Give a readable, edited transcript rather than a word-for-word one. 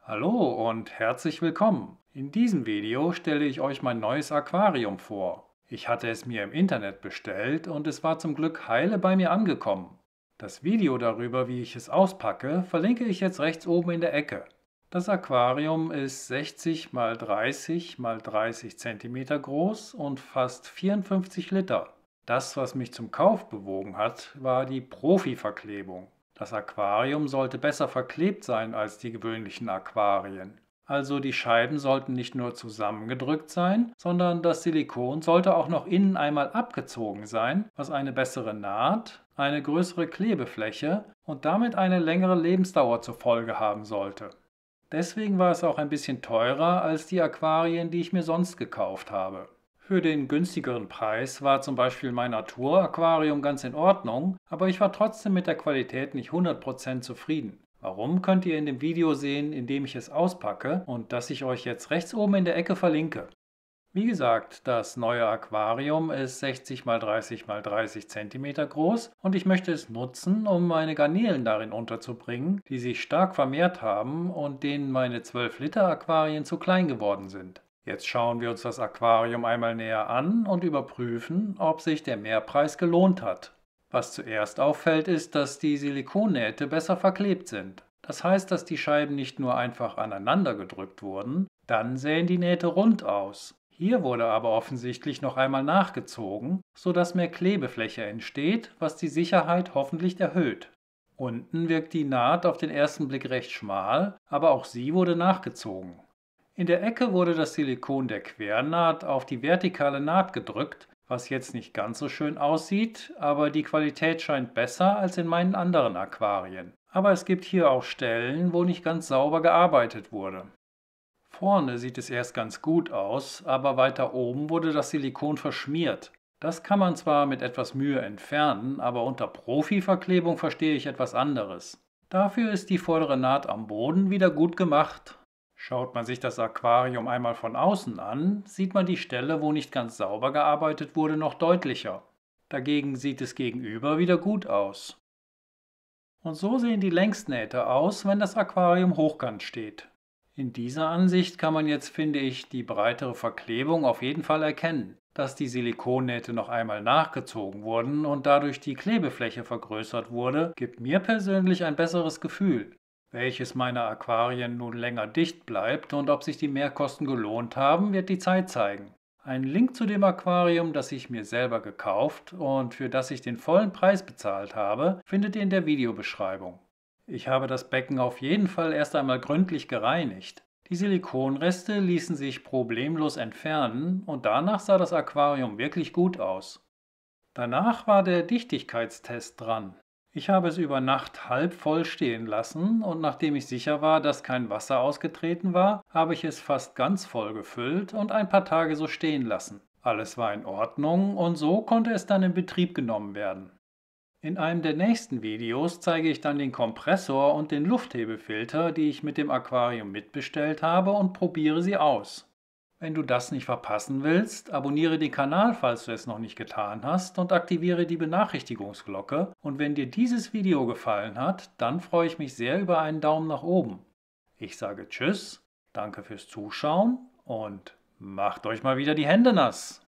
Hallo und herzlich willkommen. In diesem Video stelle ich euch mein neues Aquarium vor. Ich hatte es mir im Internet bestellt und es war zum Glück heile bei mir angekommen. Das Video darüber, wie ich es auspacke, verlinke ich jetzt rechts oben in der Ecke. Das Aquarium ist 60 x 30 x 30 cm groß und fast 54 Liter. Das, was mich zum Kauf bewogen hat, war die Profi-Verklebung. Das Aquarium sollte besser verklebt sein als die gewöhnlichen Aquarien. Also die Scheiben sollten nicht nur zusammengedrückt sein, sondern das Silikon sollte auch noch innen einmal abgezogen sein, was eine bessere Naht, eine größere Klebefläche und damit eine längere Lebensdauer zur Folge haben sollte. Deswegen war es auch ein bisschen teurer als die Aquarien, die ich mir sonst gekauft habe. Für den günstigeren Preis war zum Beispiel mein Natur-Aquarium ganz in Ordnung, aber ich war trotzdem mit der Qualität nicht 100% zufrieden. Warum, könnt ihr in dem Video sehen, in dem ich es auspacke und das ich euch jetzt rechts oben in der Ecke verlinke. Wie gesagt, das neue Aquarium ist 60 x 30 x 30 cm groß und ich möchte es nutzen, um meine Garnelen darin unterzubringen, die sich stark vermehrt haben und denen meine 12 Liter Aquarien zu klein geworden sind. Jetzt schauen wir uns das Aquarium einmal näher an und überprüfen, ob sich der Mehrpreis gelohnt hat. Was zuerst auffällt, ist, dass die Silikonnähte besser verklebt sind. Das heißt, dass die Scheiben nicht nur einfach aneinander gedrückt wurden, dann sehen die Nähte rund aus. Hier wurde aber offensichtlich noch einmal nachgezogen, sodass mehr Klebefläche entsteht, was die Sicherheit hoffentlich erhöht. Unten wirkt die Naht auf den ersten Blick recht schmal, aber auch sie wurde nachgezogen. In der Ecke wurde das Silikon der Quernaht auf die vertikale Naht gedrückt, was jetzt nicht ganz so schön aussieht, aber die Qualität scheint besser als in meinen anderen Aquarien. Aber es gibt hier auch Stellen, wo nicht ganz sauber gearbeitet wurde. Vorne sieht es erst ganz gut aus, aber weiter oben wurde das Silikon verschmiert. Das kann man zwar mit etwas Mühe entfernen, aber unter Profi-Verklebung verstehe ich etwas anderes. Dafür ist die vordere Naht am Boden wieder gut gemacht. Schaut man sich das Aquarium einmal von außen an, sieht man die Stelle, wo nicht ganz sauber gearbeitet wurde, noch deutlicher. Dagegen sieht es gegenüber wieder gut aus. Und so sehen die Längsnähte aus, wenn das Aquarium hochkant steht. In dieser Ansicht kann man jetzt, finde ich, die breitere Verklebung auf jeden Fall erkennen. Dass die Silikonnähte noch einmal nachgezogen wurden und dadurch die Klebefläche vergrößert wurde, gibt mir persönlich ein besseres Gefühl. Welches meiner Aquarien nun länger dicht bleibt und ob sich die Mehrkosten gelohnt haben, wird die Zeit zeigen. Einen Link zu dem Aquarium, das ich mir selber gekauft und für das ich den vollen Preis bezahlt habe, findet ihr in der Videobeschreibung. Ich habe das Becken auf jeden Fall erst einmal gründlich gereinigt. Die Silikonreste ließen sich problemlos entfernen und danach sah das Aquarium wirklich gut aus. Danach war der Dichtigkeitstest dran. Ich habe es über Nacht halb voll stehen lassen und nachdem ich sicher war, dass kein Wasser ausgetreten war, habe ich es fast ganz voll gefüllt und ein paar Tage so stehen lassen. Alles war in Ordnung und so konnte es dann in Betrieb genommen werden. In einem der nächsten Videos zeige ich dann den Kompressor und den Lufthebefilter, die ich mit dem Aquarium mitbestellt habe, und probiere sie aus. Wenn du das nicht verpassen willst, abonniere den Kanal, falls du es noch nicht getan hast, und aktiviere die Benachrichtigungsglocke. Und wenn dir dieses Video gefallen hat, dann freue ich mich sehr über einen Daumen nach oben. Ich sage Tschüss, danke fürs Zuschauen und macht euch mal wieder die Hände nass.